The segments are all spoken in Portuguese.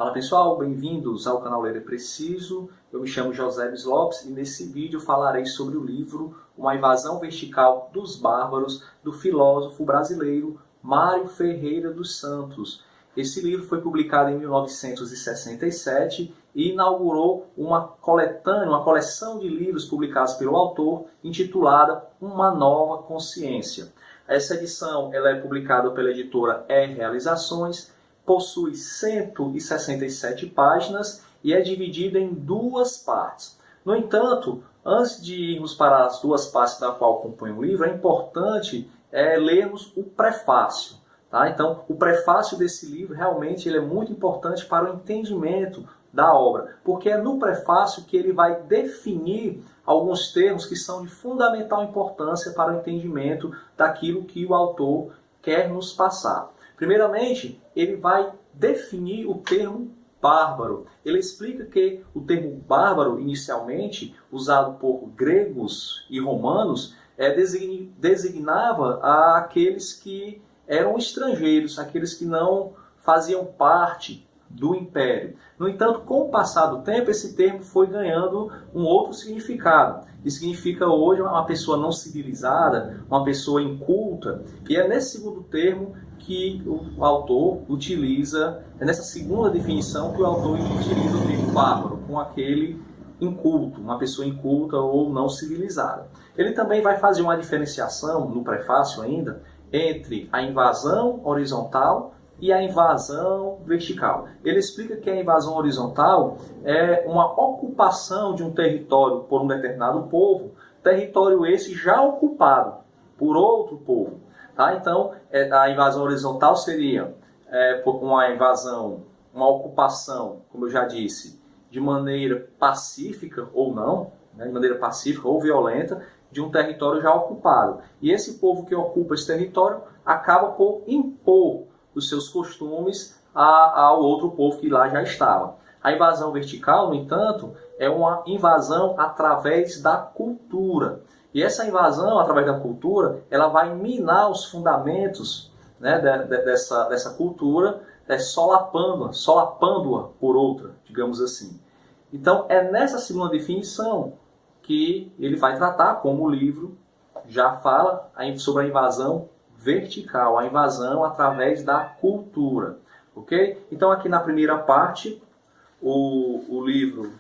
Fala pessoal, bem-vindos ao canal Ler é Preciso. Eu me chamo José Lopes e nesse vídeo falarei sobre o livro Uma Invasão Vertical dos Bárbaros, do filósofo brasileiro Mário Ferreira dos Santos. Esse livro foi publicado em 1967 e inaugurou uma coletânea, uma coleção de livros publicados pelo autor, intitulada Uma Nova Consciência. Essa edição ela é publicada pela editora Realizações, possui 167 páginas e é dividida em duas partes. No entanto, antes de irmos para as duas partes da qual compõe o livro, é importante lermos o prefácio. Tá? Então, o prefácio desse livro realmente ele é muito importante para o entendimento da obra, porque é no prefácio que ele vai definir alguns termos que são de fundamental importância para o entendimento daquilo que o autor quer nos passar. Primeiramente, ele vai definir o termo bárbaro. Ele explica que o termo bárbaro, inicialmente usado por gregos e romanos, designava aqueles que eram estrangeiros, aqueles que não faziam parte do império. No entanto, com o passar do tempo, esse termo foi ganhando um outro significado. E significa hoje uma pessoa não civilizada, uma pessoa inculta. E é nesse segundo termo que o autor utiliza, é nessa segunda definição que o autor utiliza o termo bárbaro, com aquele inculto, uma pessoa inculta ou não civilizada. Ele também vai fazer uma diferenciação, no prefácio ainda, entre a invasão horizontal e a invasão vertical. Ele explica que a invasão horizontal é uma ocupação de um território por um determinado povo, território esse já ocupado por outro povo. Tá? Então, a invasão horizontal seria uma invasão, uma ocupação, como eu já disse, de maneira pacífica ou não, né, de maneira pacífica ou violenta, de um território já ocupado. E esse povo que ocupa esse território acaba por impor os seus costumes ao outro povo que lá já estava. A invasão vertical, no entanto, é uma invasão através da cultura. E essa invasão através da cultura, ela vai minar os fundamentos, né, dessa cultura, solapando-a por outra, digamos assim. Então, é nessa segunda definição que ele vai tratar, como o livro já fala, sobre a invasão vertical, a invasão através da cultura. Ok? Então, aqui na primeira parte, o livro,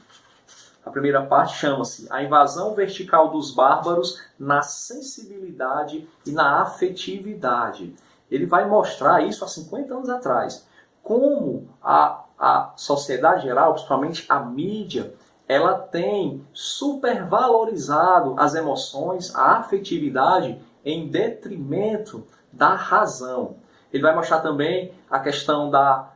a primeira parte chama-se A Invasão Vertical dos Bárbaros na Sensibilidade e na Afetividade. Ele vai mostrar isso há 50 anos atrás, como a sociedade geral, principalmente a mídia, ela tem supervalorizado as emoções, a afetividade, em detrimento da razão. Ele vai mostrar também a questão da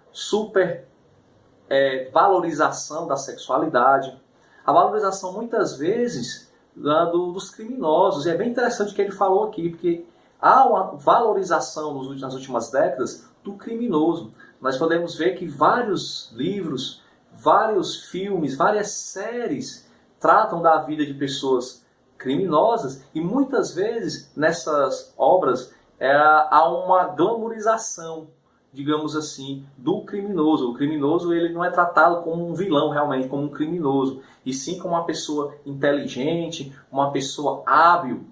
valorização da sexualidade, a valorização muitas vezes dos criminosos. E é bem interessante o que ele falou aqui, porque há uma valorização nas últimas décadas do criminoso. Nós podemos ver que vários livros, vários filmes, várias séries tratam da vida de pessoas criminosas e muitas vezes nessas obras há uma glamorização, digamos assim, do criminoso. O criminoso ele não é tratado como um vilão realmente, como um criminoso, e sim como uma pessoa inteligente, uma pessoa hábil.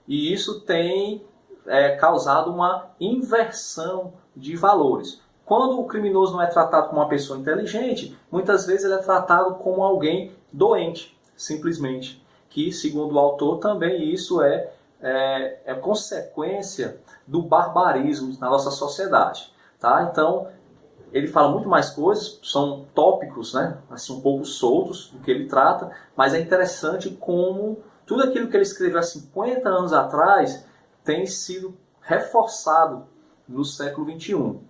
E isso tem causado uma inversão de valores. Quando o criminoso não é tratado como uma pessoa inteligente, muitas vezes ele é tratado como alguém doente, simplesmente. Que, segundo o autor, também isso é consequência do barbarismo na nossa sociedade. Tá? Então, ele fala muito mais coisas, são tópicos, né? Assim, um pouco soltos do que ele trata, mas é interessante como tudo aquilo que ele escreveu há 50 anos atrás tem sido reforçado no século XXI.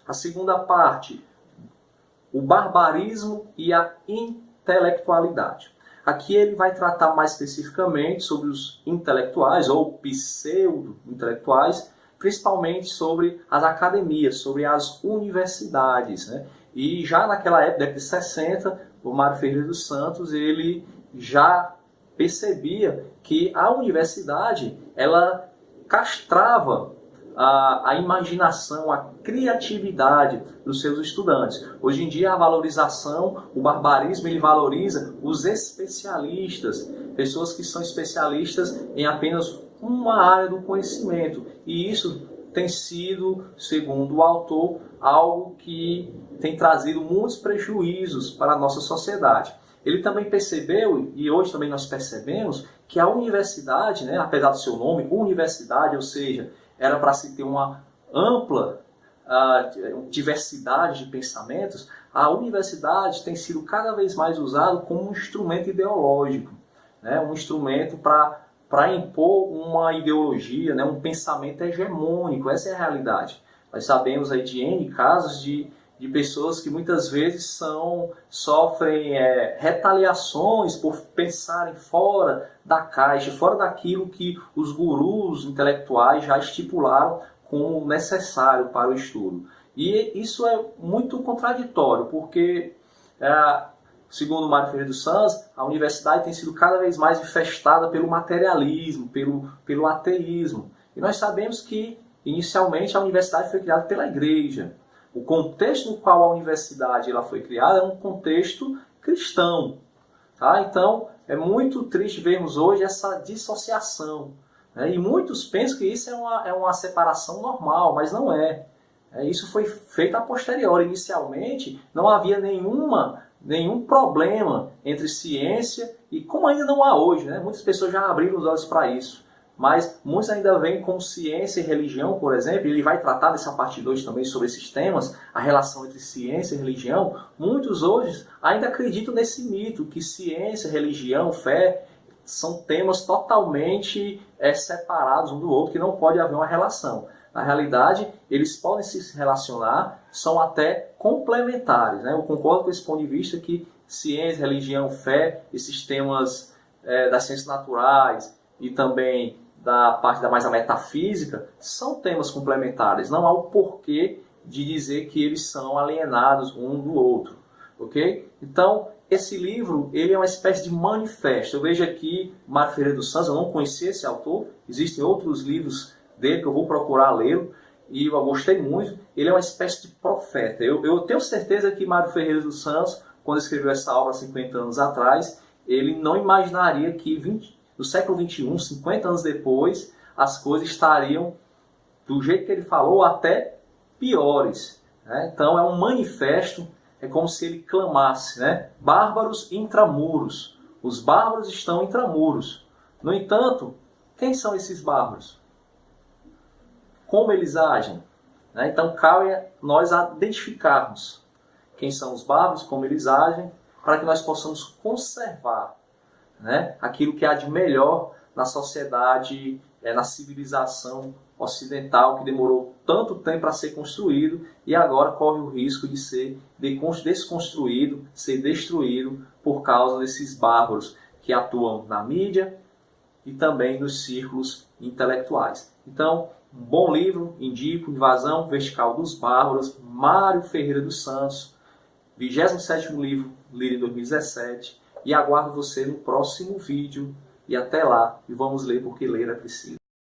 A segunda parte, o barbarismo e a intelectualidade. Aqui ele vai tratar mais especificamente sobre os intelectuais ou pseudo-intelectuais, principalmente sobre as academias, sobre as universidades. Né? E já naquela época, década de 60, o Mário Ferreira dos Santos ele já percebia que a universidade ela castrava a imaginação, a criatividade dos seus estudantes. Hoje em dia a valorização, o barbarismo, ele valoriza os especialistas, pessoas que são especialistas em apenas uma área do conhecimento. E isso tem sido, segundo o autor, algo que tem trazido muitos prejuízos para a nossa sociedade. Ele também percebeu, e hoje também nós percebemos, que a universidade, né, apesar do seu nome, universidade, ou seja, era para se ter uma ampla diversidade de pensamentos, a universidade tem sido cada vez mais usada como um instrumento ideológico, né, um instrumento para impor uma ideologia, né, um pensamento hegemônico. Essa é a realidade. Nós sabemos aí de N casos de pessoas que muitas vezes sofrem retaliações por pensarem fora da caixa, fora daquilo que os gurus intelectuais já estipularam como necessário para o estudo. E isso é muito contraditório, porque, segundo Mário Ferreira dos Santos, a universidade tem sido cada vez mais infestada pelo materialismo, pelo ateísmo. E nós sabemos que, inicialmente, a universidade foi criada pela igreja. O contexto no qual a universidade ela foi criada é um contexto cristão. Tá? Então, é muito triste vermos hoje essa dissociação. Né? E muitos pensam que isso é uma separação normal, mas não é. Isso foi feito a posteriori. Inicialmente, não havia nenhum problema entre ciência e, como ainda não há hoje, né? Muitas pessoas já abriram os olhos para isso. Mas muitos ainda vêm com ciência e religião, por exemplo. Ele vai tratar dessa parte 2 também sobre esses temas, a relação entre ciência e religião. Muitos hoje ainda acreditam nesse mito, que ciência, religião, fé são temas totalmente separados um do outro, que não pode haver uma relação. Na realidade, eles podem se relacionar, são até complementares. Né? Eu concordo com esse ponto de vista que ciência, religião, fé, esses temas das ciências naturais e também da parte da mais a metafísica, são temas complementares. Não há o porquê de dizer que eles são alienados um do outro. Ok? Então, esse livro ele é uma espécie de manifesto. Eu vejo aqui Mário Ferreira dos Santos, eu não conhecia esse autor, existem outros livros dele que eu vou procurar lê-lo, e eu gostei muito. Ele é uma espécie de profeta. Eu tenho certeza que Mário Ferreira dos Santos, quando escreveu essa obra 50 anos atrás, ele não imaginaria que no século XXI, 50 anos depois, as coisas estariam do jeito que ele falou, até piores. Né? Então é um manifesto, é como se ele clamasse, né? Bárbaros intramuros. Os bárbaros estão intramuros. No entanto, quem são esses bárbaros? Como eles agem? Né? Então cabe a nós identificarmos quem são os bárbaros, como eles agem, para que nós possamos conservar, né, aquilo que há de melhor na sociedade, na civilização ocidental, que demorou tanto tempo para ser construído e agora corre o risco de ser desconstruído, ser destruído por causa desses bárbaros que atuam na mídia e também nos círculos intelectuais. Então, um bom livro, indico, Invasão Vertical dos Bárbaros, Mário Ferreira dos Santos, 27º livro, lido em 2017, e aguardo você no próximo vídeo. E até lá, e vamos ler porque ler é preciso.